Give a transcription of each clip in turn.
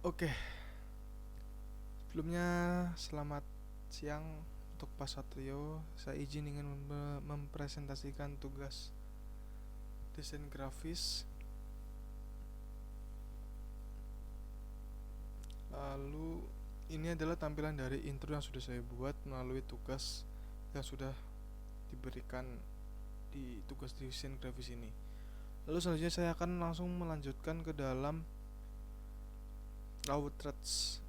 Oke, sebelumnya selamat siang untuk Pak Satrio. Saya izin ingin mempresentasikan tugas desain grafis. Lalu ini adalah tampilan dari intro yang sudah saya buat melalui tugas yang sudah diberikan di tugas desain grafis ini. Lalu selanjutnya saya akan langsung melanjutkan ke dalam raw threads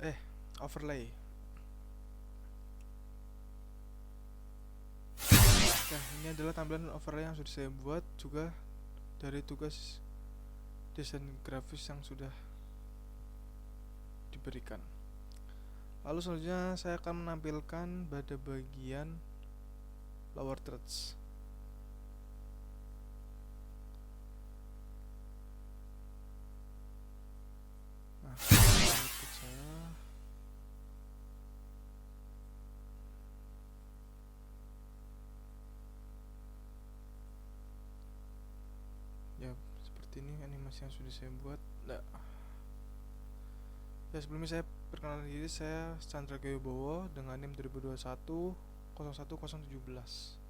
overlay. Oke, ini adalah tampilan overlay yang sudah saya buat juga dari tugas desain grafis yang sudah diberikan. Lalu selanjutnya saya akan menampilkan pada bagian lower threads. Nah, output saya ya seperti ini animasi yang sudah saya buat. Ya, sebelumnya saya perkenalan diri, saya Chandra Gayobowo dengan NIM 2021 01017.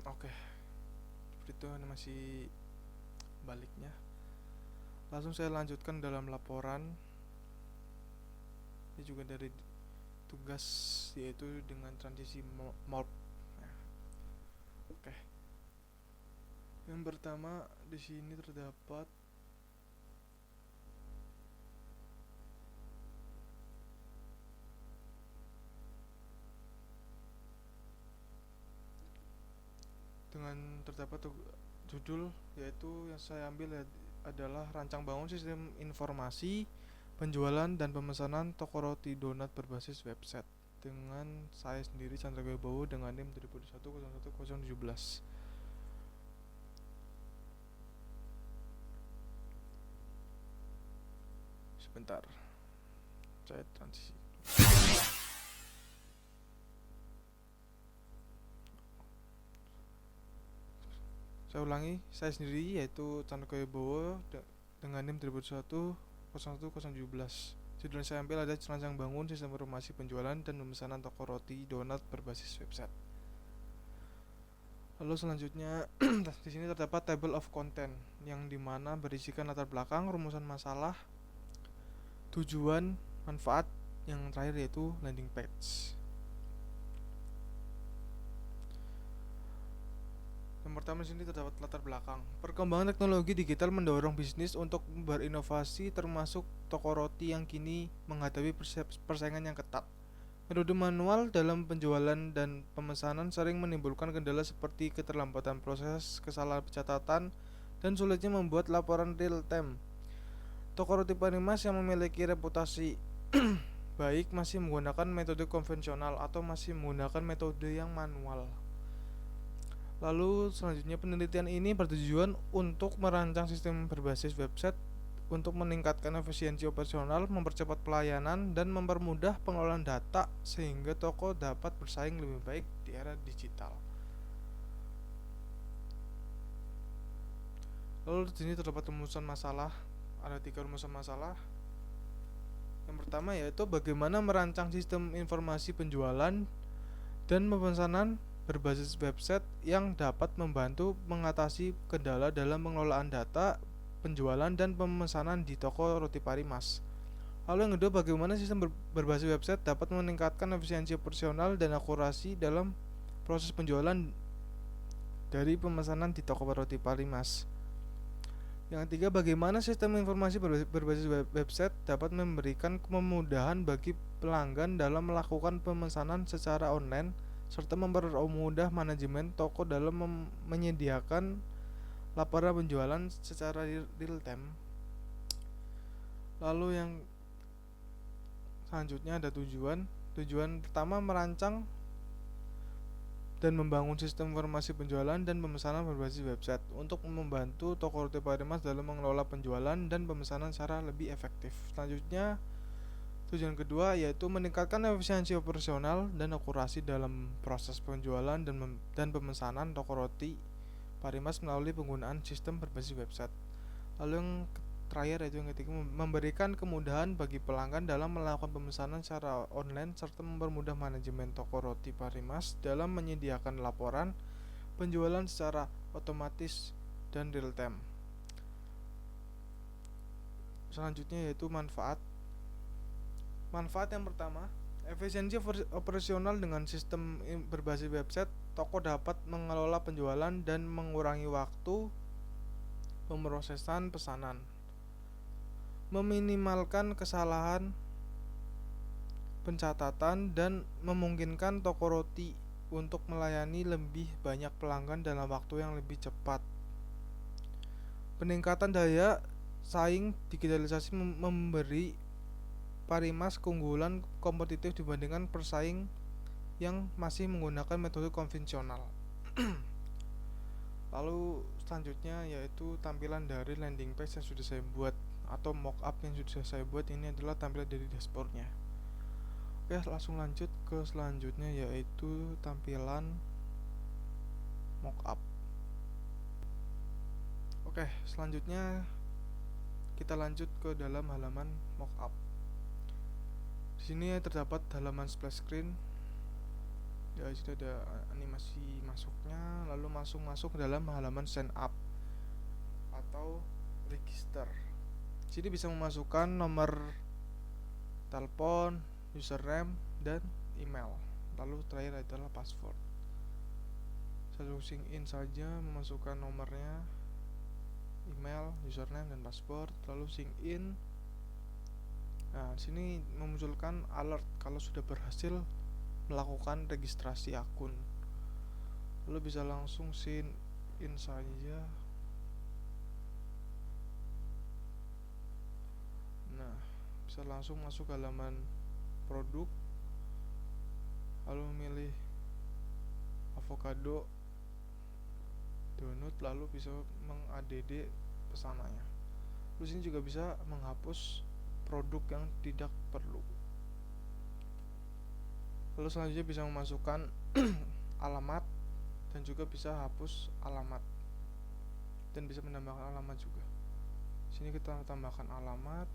Oke, seperti itu animasi baliknya. Langsung saya lanjutkan dalam laporan. Ini juga dari tugas, yaitu dengan transisi morph. Nah, oke. Yang pertama di sini terdapat judul, yaitu yang saya ambil adalah rancang bangun sistem informasi penjualan dan pemesanan toko roti donat berbasis website dengan saya sendiri Chandra Gayobowo dengan NIM 2021 01017. Sebentar, saya transisi. Saya ulangi, saya sendiri yaitu Chandra Gayobowo dengan NIM 2021 01017. Judul yang saya ambil ada rancang bangun sistem informasi penjualan dan pemesanan toko roti donat berbasis website. Lalu selanjutnya di sini terdapat table of content yang dimana berisikan latar belakang, rumusan masalah, tujuan, manfaat, yang terakhir yaitu landing page. Yang pertama di sini terdapat latar belakang. Perkembangan teknologi digital mendorong bisnis untuk berinovasi, termasuk toko roti yang kini menghadapi persaingan yang ketat. Metode manual dalam penjualan dan pemesanan sering menimbulkan kendala seperti keterlambatan proses, kesalahan pencatatan, dan sulitnya membuat laporan real time. Toko roti Panimas yang memiliki reputasi baik masih menggunakan metode konvensional atau masih menggunakan metode yang manual. Lalu selanjutnya penelitian ini bertujuan untuk merancang sistem berbasis website untuk meningkatkan efisiensi operasional, mempercepat pelayanan, dan mempermudah pengelolaan data sehingga toko dapat bersaing lebih baik di era digital. Lalu di sini terdapat rumusan masalah. Ada 3 rumusan masalah. Yang pertama yaitu bagaimana merancang sistem informasi penjualan dan pemesanan berbasis website yang dapat membantu mengatasi kendala dalam pengelolaan data penjualan dan pemesanan di toko roti Parimas. Lalu yang kedua, bagaimana sistem berbasis website dapat meningkatkan efisiensi operasional dan akurasi dalam proses penjualan dari pemesanan di toko roti Parimas. Yang ketiga, bagaimana sistem informasi berbasis website dapat memberikan kemudahan bagi pelanggan dalam melakukan pemesanan secara online serta mempermudah manajemen toko dalam menyediakan laporan penjualan secara real time. Lalu yang selanjutnya ada tujuan. Tujuan pertama, merancang dan membangun sistem informasi penjualan dan pemesanan berbasis website untuk membantu toko roti Parimas dalam mengelola penjualan dan pemesanan secara lebih efektif. Selanjutnya, Tujuan kedua yaitu meningkatkan efisiensi operasional dan akurasi dalam proses penjualan dan pemesanan toko roti Parimas melalui penggunaan sistem berbasis website. Lalu yang terakhir yaitu yang ketiga, memberikan kemudahan bagi pelanggan dalam melakukan pemesanan secara online serta mempermudah manajemen toko roti Parimas dalam menyediakan laporan penjualan secara otomatis dan real time. Selanjutnya yaitu manfaat yang pertama, efisiensi operasional. Dengan sistem berbasis website, toko dapat mengelola penjualan dan mengurangi waktu pemrosesan pesanan, meminimalkan kesalahan pencatatan, dan memungkinkan toko roti untuk melayani lebih banyak pelanggan dalam waktu yang lebih cepat. Peningkatan daya saing digitalisasi memberi Parimas keunggulan kompetitif dibandingkan pesaing yang masih menggunakan metode konvensional. Lalu selanjutnya yaitu tampilan dari landing page yang sudah saya buat atau mockup yang sudah saya buat. Ini adalah tampilan dari dashboardnya. Oke, langsung lanjut ke selanjutnya yaitu tampilan mockup. Oke, selanjutnya kita lanjut ke dalam halaman mockup. Di sini terdapat halaman splash screen. Ya, sudah ada animasi masuknya, lalu masuk ke dalam halaman sign up atau register. Sini bisa memasukkan nomor telepon, username, dan email. Lalu terakhir adalah password. Lalu sign in saja, memasukkan nomornya, email, username, dan password. Lalu sign in. Nah, di sini memunculkan alert kalau sudah berhasil melakukan registrasi akun. Lalu bisa langsung sign in saja. Nah, bisa langsung masuk ke halaman produk, lalu memilih avocado, donut, lalu bisa meng-add pesanannya. Terus ini juga bisa menghapus produk yang tidak perlu. Lalu selanjutnya bisa memasukkan alamat dan juga bisa hapus alamat dan bisa menambahkan alamat juga. Sini kita tambahkan alamat,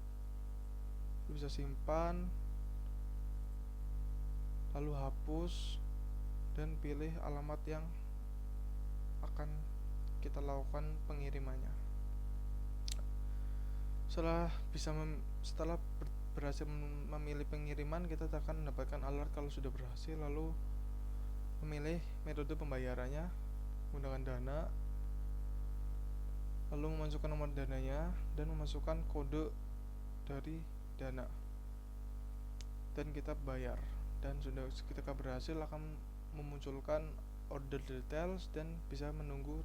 bisa simpan, lalu hapus dan pilih alamat yang akan kita lakukan pengirimannya. Setelah berhasil memilih pengiriman, kita akan mendapatkan alert kalau sudah berhasil. Lalu memilih metode pembayarannya menggunakan Dana, lalu memasukkan nomor dananya dan memasukkan kode dari Dana, dan kita bayar. Dan sudah ketika berhasil akan memunculkan order details dan bisa menunggu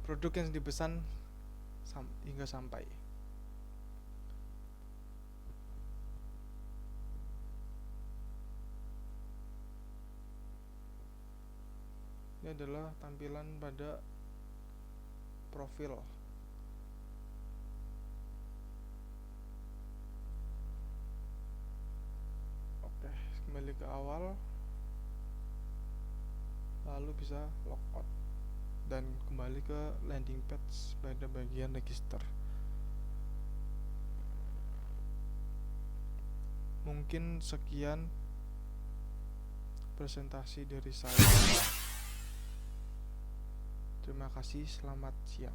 produk yang dipesan hingga sampai. Ini adalah tampilan pada profil. Oke, kembali ke awal, lalu bisa logout dan kembali ke landing page pada bagian register. Mungkin sekian presentasi dari saya. Terima kasih, selamat siang.